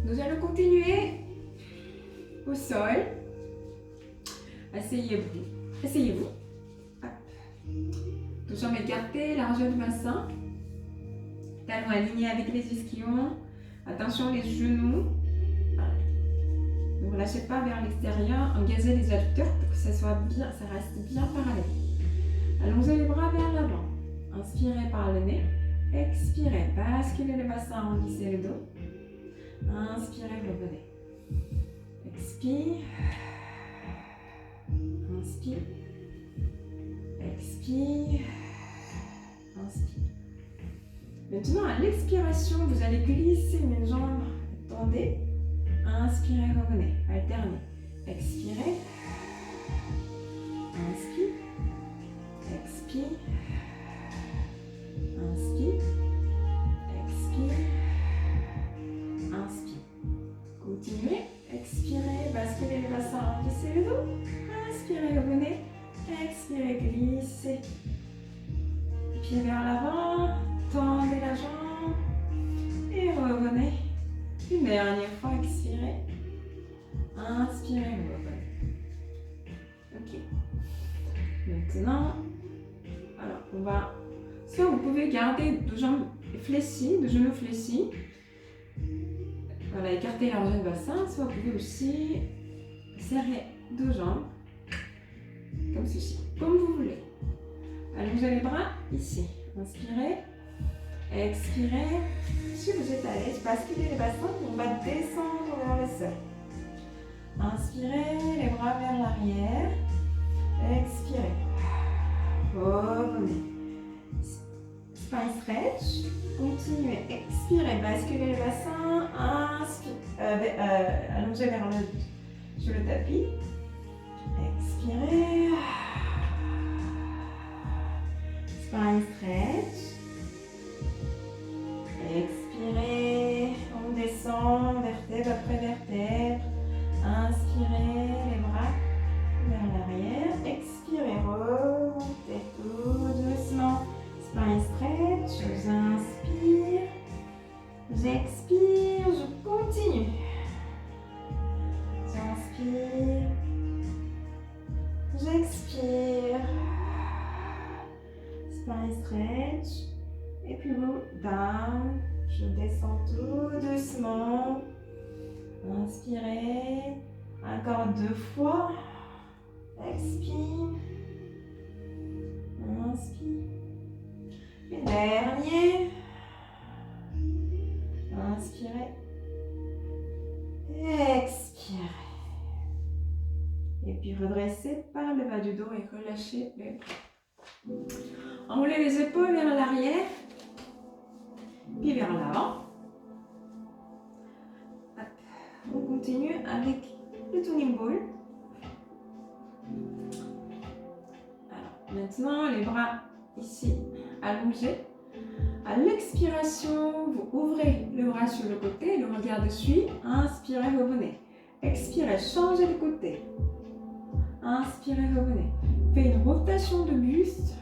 Nous allons continuer au sol. Asseyez-vous. Asseyez-vous. Deux jambes écartées, largeur du bassin. Talons alignés avec les ischions. Attention les genoux. Ne vous lâchez pas vers l'extérieur. Engagez les adducteurs pour que ça reste bien parallèle. Allongez les bras vers l'avant. Inspirez par le nez. Expirez. Basculez le bassin, arrondissez le dos. Inspirez, revenez. Expire. Inspire. Expire. Inspire. Maintenant, à l'expiration, vous allez glisser une jambe, tendez. Inspirez, revenez. Alternez. Expirez. Inspire. Expire. Inspire. Expire. Inspire. Continuez. Expirez. Basculez le bassin. Arrondissez le dos. Inspirez. Revenez. Expirez. Glissez. Pied vers l'avant. Tendez la jambe. Et revenez. Une dernière fois. Expirez. Inspirez. Revenez. Ok. Maintenant, alors on va... Soit vous pouvez garder deux jambes fléchies, deux genoux fléchis. Voilà, écarter la largeur du bassin. Soit vous pouvez aussi serrer deux jambes, comme ceci, comme vous voulez. Allongez les bras ici. Inspirez. Expirez. Si vous êtes à l'aise, basculez les bassins. On va descendre vers le sol. Inspirez, les bras vers l'arrière. Expirez. Revenez. Spine stretch. Continuez. Expirez. Basculez le bassin. Inspirez. Allongez sur le tapis. Expirez. Spine stretch. Expirez. On descend vertèbre après vertèbre. Inspirez les bras vers l'arrière. Expirez. Remontez tout doucement. Spine stretch. J'inspire. J'expire. Je continue. J'inspire. J'expire. Spine stretch. Et puis vous, down. Je descends tout doucement. Inspirez. Encore 2 fois. Expire. Inspire. Et dernier. Inspirez. Expirez. Et puis redressez par le bas du dos et relâchez les bras. Enroulez les épaules vers l'arrière. Puis vers l'avant. On continue avec le tuning ball. Alors, maintenant, les bras ici allongés. À l'expiration, vous ouvrez le bras sur le côté, le regard dessus. Inspirez, revenez. Expirez, changez de côté. Inspirez, revenez. Faites une rotation de buste.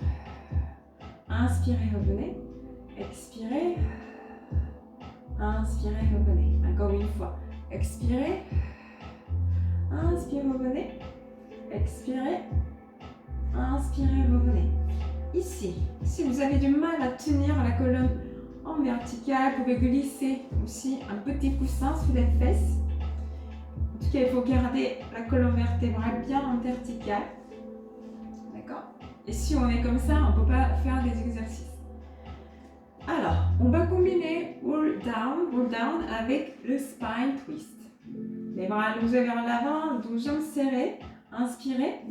Inspirez, revenez. Expirez. Inspirez, revenez. Encore une fois. Expirez. Inspirez, revenez. Expirez. Inspirez, revenez. Ici, si vous avez du mal à tenir la colonne en verticale, vous pouvez glisser aussi un petit coussin sous les fesses. En tout cas, il faut garder la colonne vertébrale bien en verticale. D'accord? Et si on est comme ça, on ne peut pas faire des exercices. Alors, on va combiner roll down avec le spine twist. Les bras allongés vers l'avant, dos jambes serrées. Inspirez,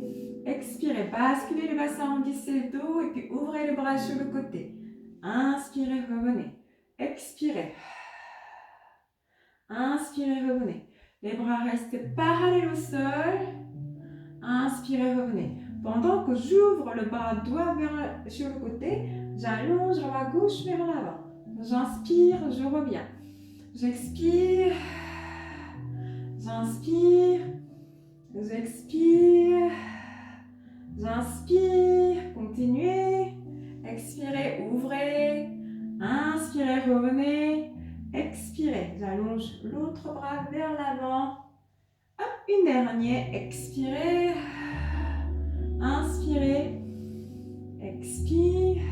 expirez, basculez le bassin, arrondissez le dos et puis ouvrez le bras sur le côté. Inspirez, revenez. Expirez. Inspirez, revenez. Les bras restent parallèles au sol. Inspirez, revenez. Pendant que j'ouvre le bras droit sur le côté, j'allonge le bras gauche vers l'avant. J'inspire, je reviens. J'expire. J'inspire. J'expire. J'inspire. Continuez. Expirez, ouvrez. Inspirez, revenez. Expirez. J'allonge l'autre bras vers l'avant. Hop, une dernière. Expirez. Inspirez. Expire.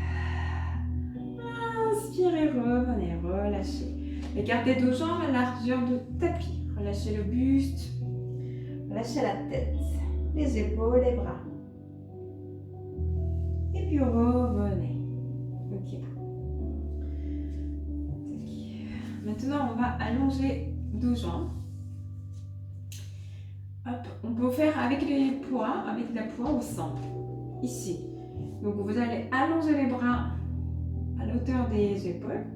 Inspirez, revenez, relâchez. Écartez deux jambes à largeur de tapis. Relâchez le buste. Relâchez la tête. Les épaules, les bras. Et puis revenez. Ok. Maintenant, on va allonger deux jambes. Hop. On peut faire avec les poids, avec la poids au centre. Ici. Donc, vous allez allonger les bras à la hauteur des épaules.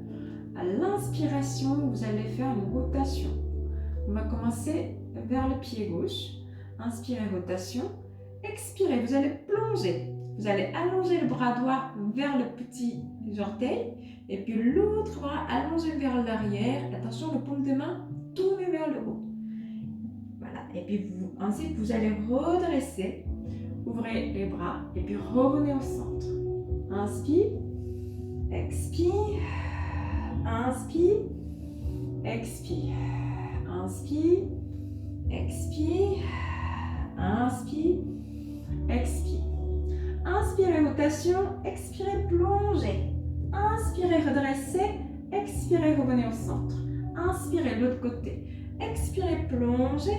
À l'inspiration, vous allez faire une rotation. On va commencer vers le pied gauche. Inspirez, rotation. Expirez, vous allez plonger. Vous allez allonger le bras droit vers le petit orteil. Et puis l'autre bras allongé vers l'arrière. Attention, le paume de main tourné vers le haut. Voilà. Et puis ensuite, vous allez redresser. Ouvrez les bras. Et puis revenez au centre. Inspire. Expire. Inspire. Expire. Inspire. Expire. Inspire. Expire. Inspirez, rotation. Expirez, plongez. Inspirez, redressez. Expirez, revenez au centre. Inspirez, l'autre côté. Expirez, plongez.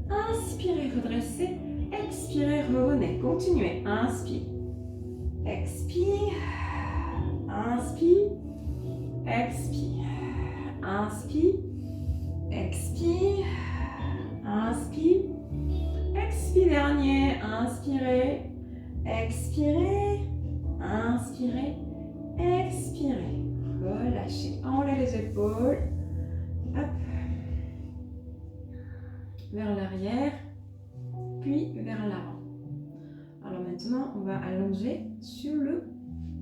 Inspirez, redressez. Expirez, revenez. Continuez. Inspire. Expire. Inspire. Expire. Inspire. Expire. Inspire. Expire, dernier. Inspirez. Expirez. Inspirez. Expirez. Relâchez. Enlevez les épaules. Hop. Vers l'arrière. Puis vers l'avant. Alors maintenant, on va allonger sur le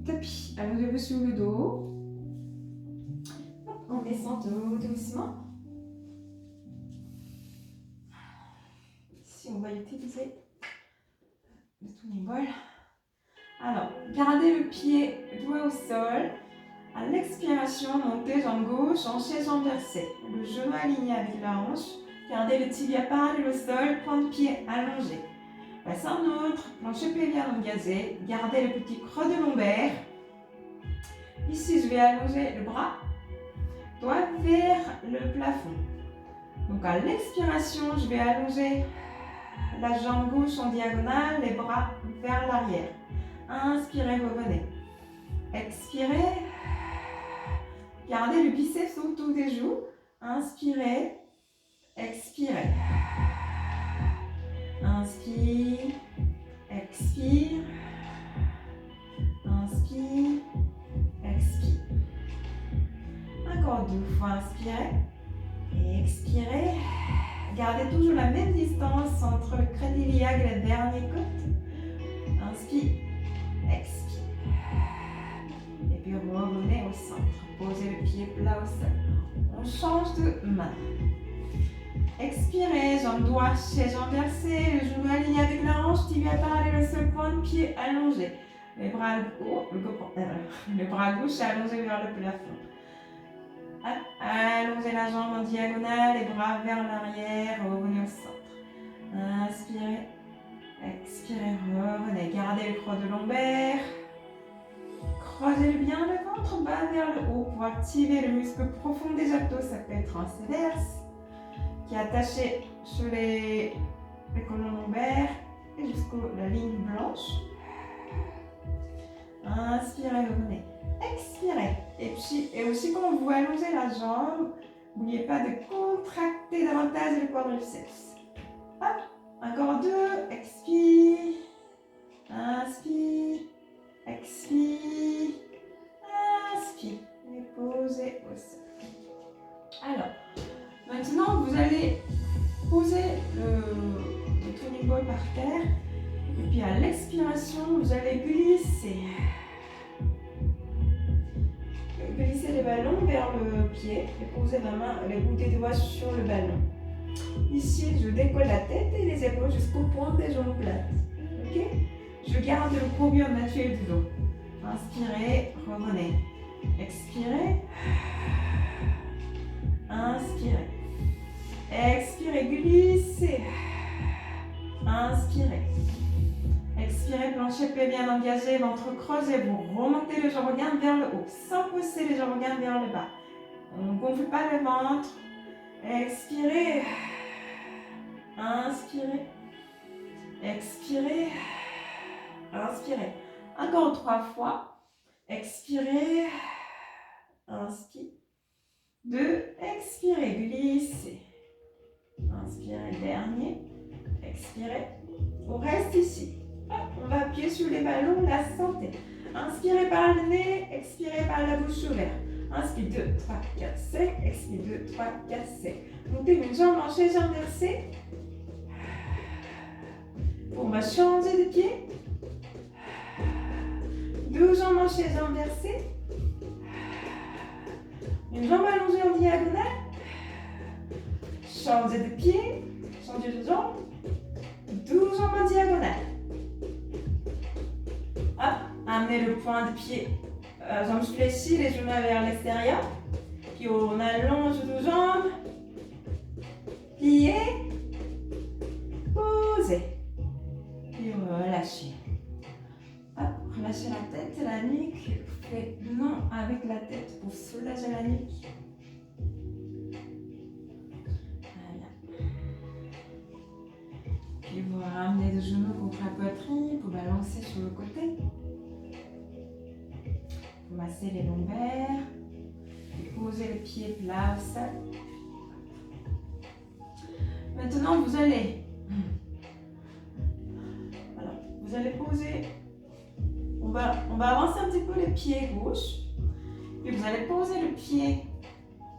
tapis. Allongez-vous sur le dos. Hop, on descend tout doucement. Ici, on va utiliser le tuning ball. Alors, gardez le pied doigt au sol. À l'expiration, montez jambe gauche, hanche inversée. Le genou aligné avec la hanche. Gardez le tibia parallèle au sol, point de pied allongé. Passez un autre, plancher pelvien engagé. Gardez le petit creux de lombaire. Ici, je vais allonger le bras, doigt vers le plafond. Donc à l'expiration, je vais allonger la jambe gauche en diagonale, les bras vers l'arrière. Inspirez, revenez. Expirez. Gardez le biceps autour des joues. Inspirez. Expirez. Inspire. Expire. Inspire. Expire. Encore deux fois. Inspirez. Et expirez. Gardez toujours la même distance entre le crête iliaque et la dernière côte. Inspire. Expire. Et puis revenez au centre. Posez le pied plat au sol. On change de main. Expirez, jambe droite, chaise inversée, le genou aligné avec la hanche, tibia parallèle au sol, point de pied allongé. Les bras le bras gauche allongé vers le plafond. Allongez la jambe en diagonale, les bras vers l'arrière, revenez au centre. Inspirez, expirez, revenez. Gardez le creux de lombaire. Croisez bien le ventre bas vers le haut pour activer le muscle profond des abdos. Ça peut être transverse, qui est attaché sur les colonnes lombaires et jusqu'à la ligne blanche. Inspirez, revenez. Expirez. Et aussi quand vous allongez la jambe, n'oubliez pas de contracter davantage le quadriceps. Hop. Encore deux. Expire. Inspire. Expire. Inspire. Et posez au sol. Alors, maintenant vous allez poser le tuning ball par terre. Et puis à l'expiration, vous allez glisser. Glissez les ballons vers le pied et posez la main, les bouts des doigts sur le ballon. Ici, je décolle la tête et les épaules jusqu'au point des jambes plates. Ok? Je garde le courbure naturel du dos. Inspirez, revenez. Expirez. Inspirez. Expirez, glissez. Inspirez. Expirez, plancher pied bien engagé, ventre creusé. Vous remontez le organe vers le haut, sans pousser les organes vers le bas. On ne gonfle pas le ventre. Expirez. Inspirez. Expirez. Inspirez. Encore 3 fois. Expirez. Inspire. 2. Expirez. Glissez. Inspirez. Dernier. Expirez. On reste ici. On va appuyer sur les ballons, la santé. Inspirez par le nez, expirez par la bouche ouverte. Inspire 2, 3, 4, 5. Expire 2, 3, 4, 5. Montez une jambe manchée, jambe versée. On va changer de pied. 2 jambes manchées, jambes versées. Une jambe allongée en diagonale. Changez de pied. Changez de jambe. 12 jambes en diagonale. Hop, amenez le point de pied, jambes fléchies, les genoux vers l'extérieur. Puis on allonge nos jambes. Pliez. Posez. Puis relâchez. Hop, relâchez la tête et la nuque. Faites non avec la tête pour soulager la nuque. Puis vous ramenez les genoux contre la poitrine pour balancer sur le côté. Vous massez les lombaires. Et posez le pied plat au sol. Maintenant, vous allez poser. On va avancer un petit peu le pied gauche. Puis vous allez poser le pied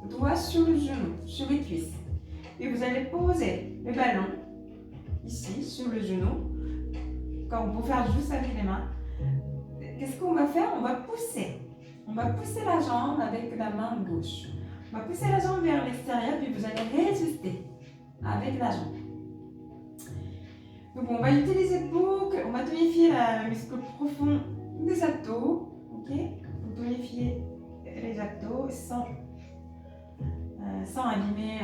droit sur le genou, sur les cuisses. Puis vous allez poser le ballon ici, sur le genou, comme on peut faire juste avec les mains. Qu'est-ce qu'on va faire? On va pousser. On va pousser la jambe avec la main gauche. On va pousser la jambe vers l'extérieur, puis vous allez résister avec la jambe. Donc on va utiliser on va tonifier le muscle profond des abdos. Ok? Vous tonifiez les abdos sans abîmer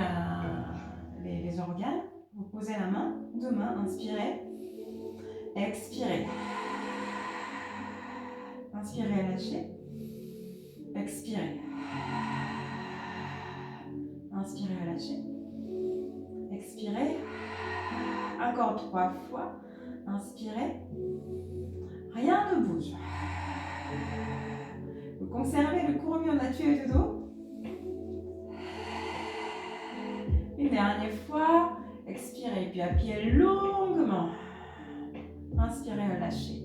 les organes. Vous posez la main, 2 mains, inspirez, expirez. Inspirez, lâchez. Expirez. Inspirez, lâchez. Expirez. Encore 3 fois. Inspirez. Rien ne bouge. Vous conservez le courbillon naturel du dos. Une dernière fois. Expirez, puis appuyez longuement. Inspirez, relâchez.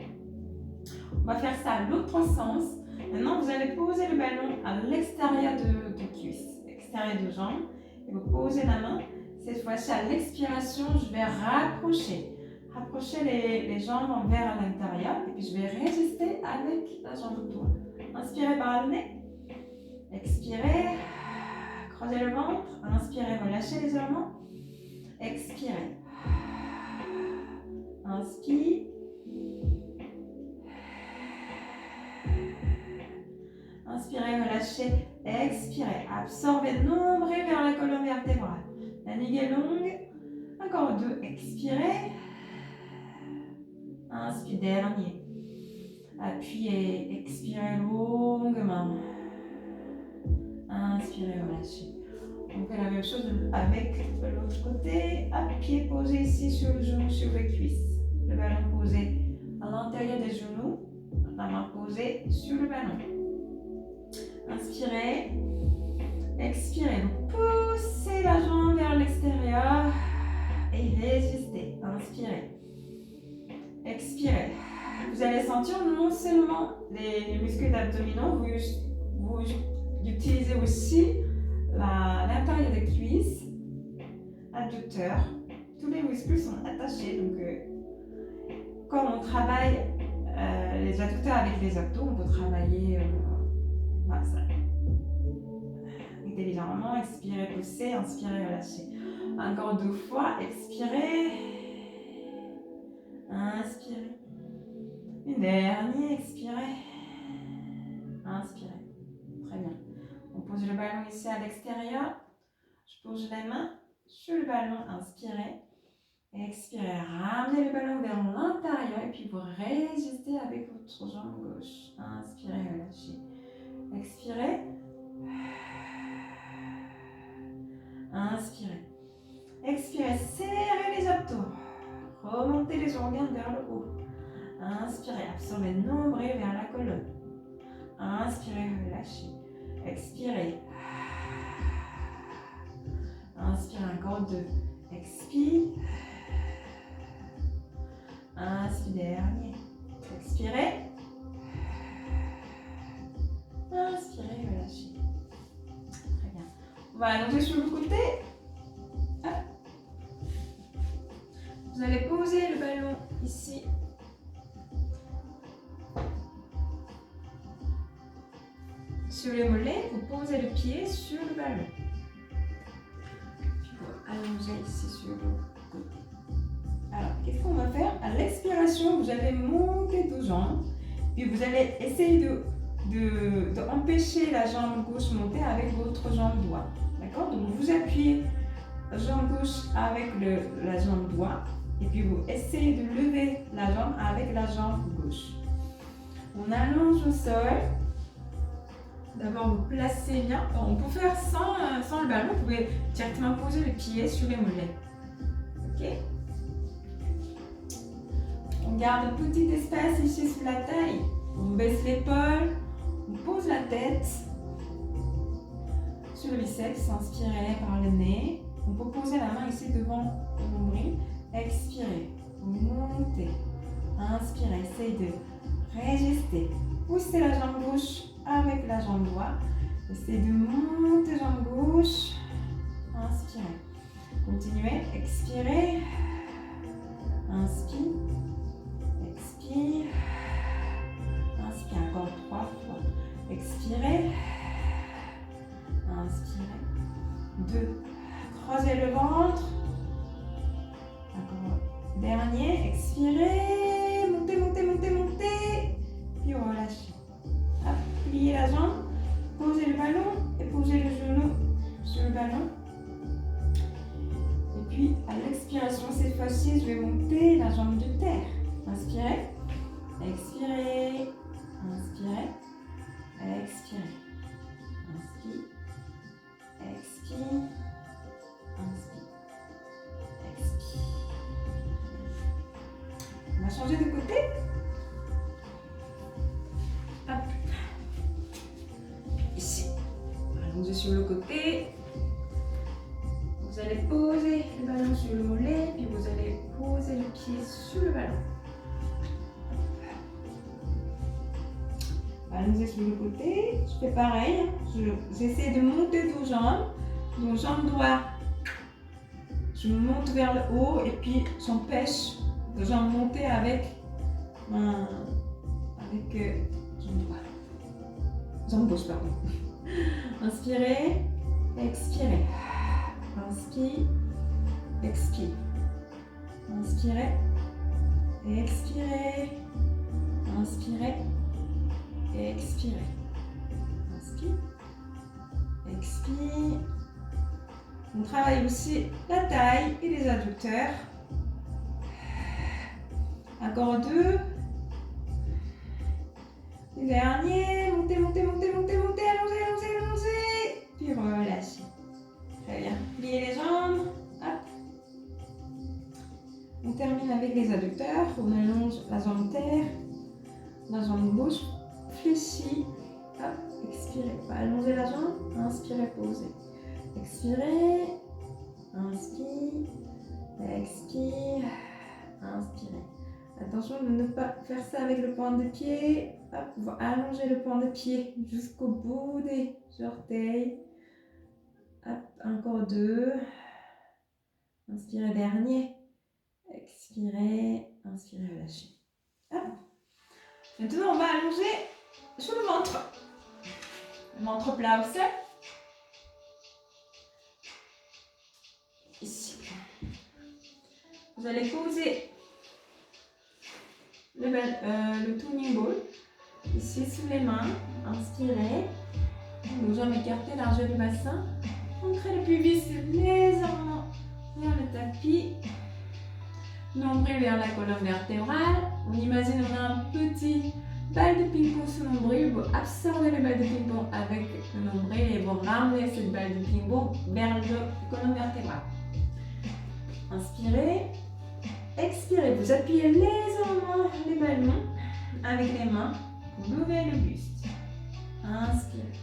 On va faire ça à l'autre sens. Maintenant, vous allez poser le ballon à l'extérieur de cuisse, extérieur de jambe. Et vous posez la main. Cette fois-ci, à l'expiration, je vais rapprocher les jambes vers l'intérieur. Et puis, je vais résister avec la jambe droite. Inspirez par le nez. Expirez. Creusez le ventre. Inspirez, relâchez légèrement. Expirez. Inspire. Inspirez, relâchez. Expirez. Absorbez le nombril vers la colonne vertébrale. La nuque est longue. Encore 2. Expirez. Inspire, dernier. Appuyez. Expirez longuement. Inspirez, relâchez. On fait la même chose avec l'autre côté. Pied posé ici sur le genou, sur les cuisses. Le ballon posé à l'intérieur des genoux. La main posée sur le ballon. Inspirez. Expirez. Donc poussez la jambe vers l'extérieur et résistez. Inspirez. Expirez. Vous allez sentir non seulement les muscles abdominaux, vous utilisez aussi l'intérieur des cuisses, adducteurs. Tous les muscles sont attachés. Donc, quand on travaille les adducteurs avec les abdos, on peut travailler ça. Intelligemment, expirez, poussez, inspirez, relâchez. Encore 2 fois, expirez. Inspirez. Une dernière, expirez. Inspirez. Très bien. On pose le ballon ici à l'extérieur. Je pose les mains. sur le ballon, inspirez. Expirez, ramenez le ballon vers l'intérieur et puis vous résistez avec votre jambe gauche. Inspirez, relâchez. Expirez. Inspirez. Expirez, serrez les abdos. Remontez les organes vers le haut. Inspirez, absorbez le nombril vers la colonne. Inspirez, relâchez. Expirez. Inspirez encore 2. Expire. Inspire, dernier. Expirez. Inspirez, relâchez. Très bien. On va allonger sur le côté. Vous allez poser le ballon ici. Sur les mollets, vous posez le pied sur le ballon. Puis vous allongez ici sur le côté. Alors, qu'est-ce qu'on va faire? À l'expiration, vous allez monter deux jambes. Puis vous allez essayer d'empêcher la jambe gauche monter avec votre jambe droite. D'accord? Donc vous appuyez la jambe gauche avec la jambe droite. Et puis vous essayez de lever la jambe avec la jambe gauche. On allonge au sol. D'abord, vous placez bien. On peut faire sans le ballon. Vous pouvez directement poser le pied sur les mollets. Ok? On garde un petit espace ici sous la taille. On baisse l'épaule. On pose la tête sur le biceps. Inspirez par le nez. On peut poser la main ici devant le nombril. Expirez. Montez. Inspirez. Essayez de résister. Poussez la jambe gauche avec la jambe droite. Essayez de monter jambe gauche. Inspirez. Continuez. Expirez. Inspire. Expire. Inspire encore 3 fois. Expirez. Inspirez. 2. Creusez le ventre. Encore. Dernier. Expirez. Montez, montez, montez, montez. Puis relâchez. Pliez la jambe. Posez le ballon et posez le genou sur le ballon. Et puis à l'expiration, cette fois-ci, je vais monter la jambe de terre. Inspirez. Expirez. Inspirez. Expirez. Inspire. Expire. Inspire. Expire. On va changer de côté. Hop. Ici. Allongez sur le côté. Vous allez poser le ballon sur le mollet, puis vous allez poser le pied sur le ballon. Allongez sur le côté. Je fais pareil. J'essaie de monter deux jambes. Donc jambe droite, je monte vers le haut et puis j'empêche de jambe monter avec jambe droite. Jambe gauche, pardon. Inspirez, expirez. Inspire, expire. Inspirez, expirez. Inspirez, expirez. Inspire, expire. On travaille aussi la taille et les adducteurs. Encore 2. Le dernier. Montez, montez, montez, montez, montez. Allongez, allongez, allongez. Puis relâchez. Très bien. Pliez les jambes. Hop. On termine avec les adducteurs. On allonge la jambe terre. La jambe gauche fléchie. Hop. Expirez. Allongez la jambe. Inspirez, posez. Expirez, inspire, expire, inspirez. Attention de ne pas faire ça avec le point de pied. Hop, on va allonger le point de pied jusqu'au bout des orteils. Hop, encore 2. Inspirez, dernier. Expirez, inspirez, relâchez. Hop. Maintenant, on va allonger sur le ventre. Le ventre plat au sol. Ici. Vous allez poser le tuning ball ici sous les mains. Inspirez. Nos jambes écartées, largeur du bassin. Ancrez le pubis légèrement vers le tapis. Nombril vers la colonne vertébrale. On imagine qu'on a un petit balle de ping-pong sous le nombril. Vous absorbez le balle de ping-pong avec le nombril et vous ramenez cette balle de ping-pong vers la colonne vertébrale. Inspirez. Expirez. Vous appuyez légèrement les ballons avec les mains. Vous levez le buste. Inspirez.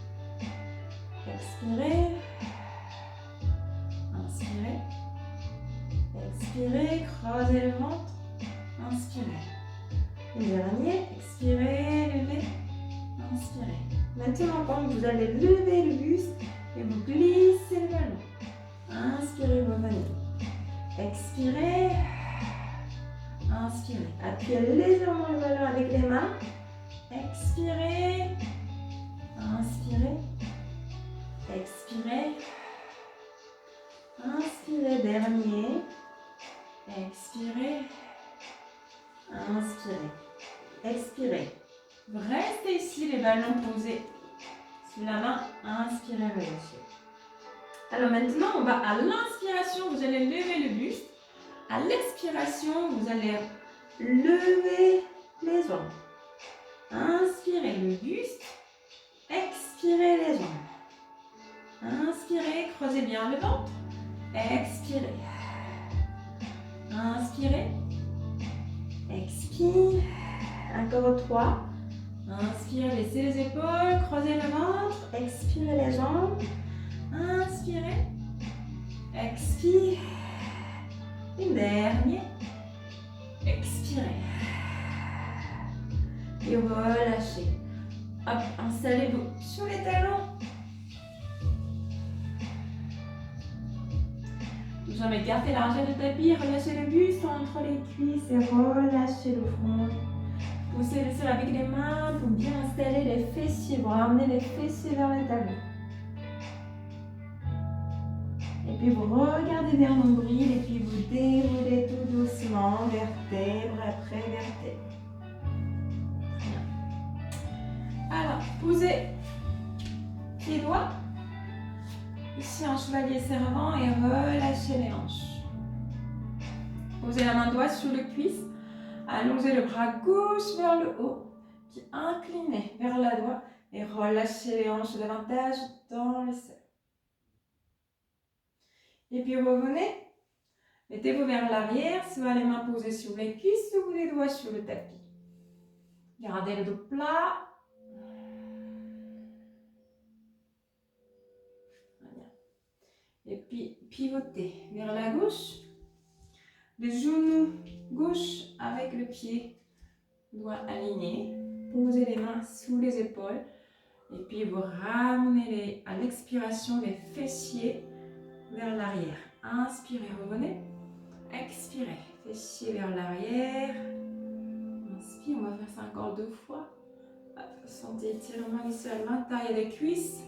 Expirez. Inspirez. Expirez, creusez le ventre. Inspirez. Le dernier, expirez, levez. Inspirez. Maintenant, quand vous allez lever le buste et vous glissez le ballon. Inspirez, revenez. Expirez. Inspirez. Appuyez légèrement le ballon avec les mains. Expirez. Inspirez. Expirez. Inspirez, dernier. Expirez. Inspirez. Expirez. Restez ici, les ballons posés sous la main. Inspirez, relâchez. Alors maintenant, on va à l'inspiration, vous allez lever le buste. À l'expiration, vous allez lever les jambes. Inspirez le buste. Expirez les jambes. Inspirez, creusez bien le ventre. Expirez. Inspirez. Expire. Encore 3. Inspirez, laissez les épaules, creusez le ventre. Expirez les jambes. Inspirez. Expire. Une dernière. Expirez. Et relâchez. Hop, installez-vous sur les talons. Jamais garder la largeur du tapis, relâchez le buste entre les cuisses et relâchez le front. Poussez le sol avec les mains pour bien installer les fessiers. Vous ramenez les fessiers vers les talons. Et puis vous regardez vers le nombril et puis vous déroulez tout doucement, vertèbre après vertèbre. Bien. Alors, posez les doigts. Ici en chevalier servant et relâchez les hanches. Posez la main droite sur le cuisse. Allongez le bras gauche vers le haut. Puis inclinez vers la droite et relâchez les hanches davantage dans le sol. Et puis revenez. Mettez-vous vers l'arrière, soit les mains posées sur les cuisses ou les doigts sur le tapis. Gardez le dos plat. Et puis pivotez vers la gauche. Le genou gauche avec le pied doigt aligné. Posez les mains sous les épaules. Et puis vous ramenez à l'expiration les fessiers vers l'arrière. Inspirez, revenez. Expirez, fessiers vers l'arrière. Inspire, on va faire ça encore 2 fois. Sentez étirement ici à l'intérieur des cuisses.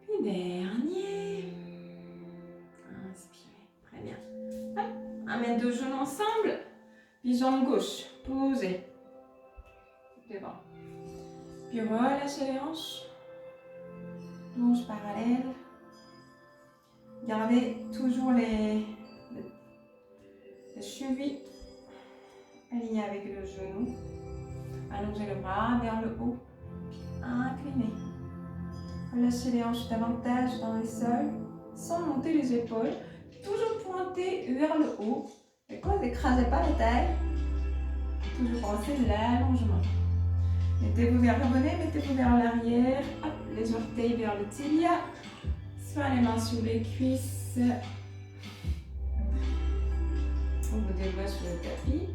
Puis dernier. Inspirez, très bien. Hop. Amène 2 genoux ensemble. Puis jambe gauche, posez. Devant. Puis relâchez les hanches. Hanches parallèles. Gardez toujours les chevilles alignées avec le genou. Allongez le bras vers le haut. Puis inclinez. Relâchez les hanches davantage dans le sol, sans monter les épaules. Toujours pointer vers le haut. Et quand vous n'écrasez pas la taille, toujours penser l'allongement. Mettez-vous vers l'arrière. Hop, les orteils vers le tibia. Soit les mains sur les cuisses. On vous dévoile sur le tapis.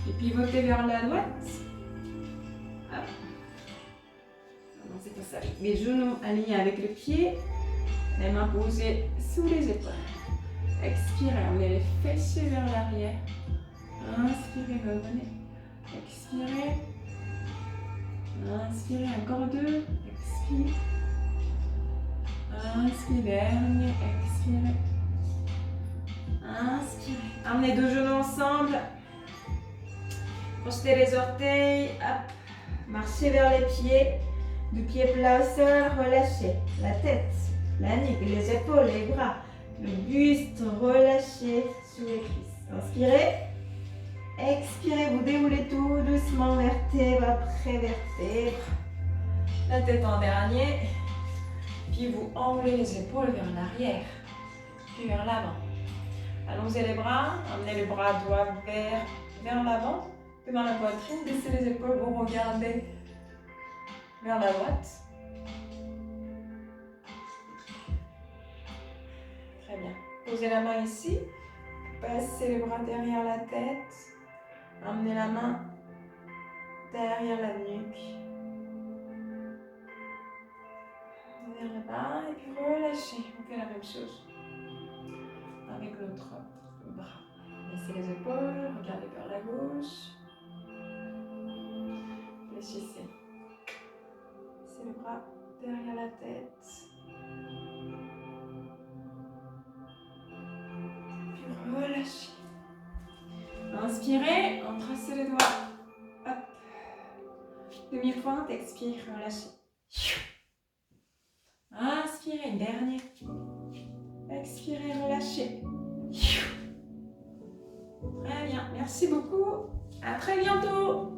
Et pivotez vers la droite. Hop. C'est comme ça. Les genoux alignés avec le pied. Les mains posées sous les épaules. Expirez, emmenez les fessiers vers l'arrière. Inspirez, revenez. Expirez. Inspirez, encore 2. Expire. Inspirez, dernier. Expirez. Inspirez. Emmenez 2 genoux ensemble. Projetez les orteils. Hop. Marchez vers les pieds. Du pied plat au sol, relâchez la tête. la nuque, les épaules, les bras, le buste relâché sur les cuisses. Inspirez. Expirez, vous déroulez tout doucement, vertèbre après vertèbre. La tête en dernier. Puis vous enlevez les épaules vers l'arrière, puis vers l'avant. Allongez les bras, emmenez le bras droit vers l'avant, devant la poitrine, baissez les épaules, vous regardez vers la droite. Très bien. Posez la main ici, passez les bras derrière la tête, emmenez la main derrière la nuque. Vers le bas et puis relâchez. On fait la même chose avec l'autre bras. Baissez les épaules, regardez vers la gauche. Fléchissez. Baissez le bras derrière la tête. Puis relâchez. Inspirez, entrelacez les doigts. Hop. Demi-pointe, expire, relâchez. Inspirez, dernier. Expirez, relâchez. Très bien, merci beaucoup. À très bientôt.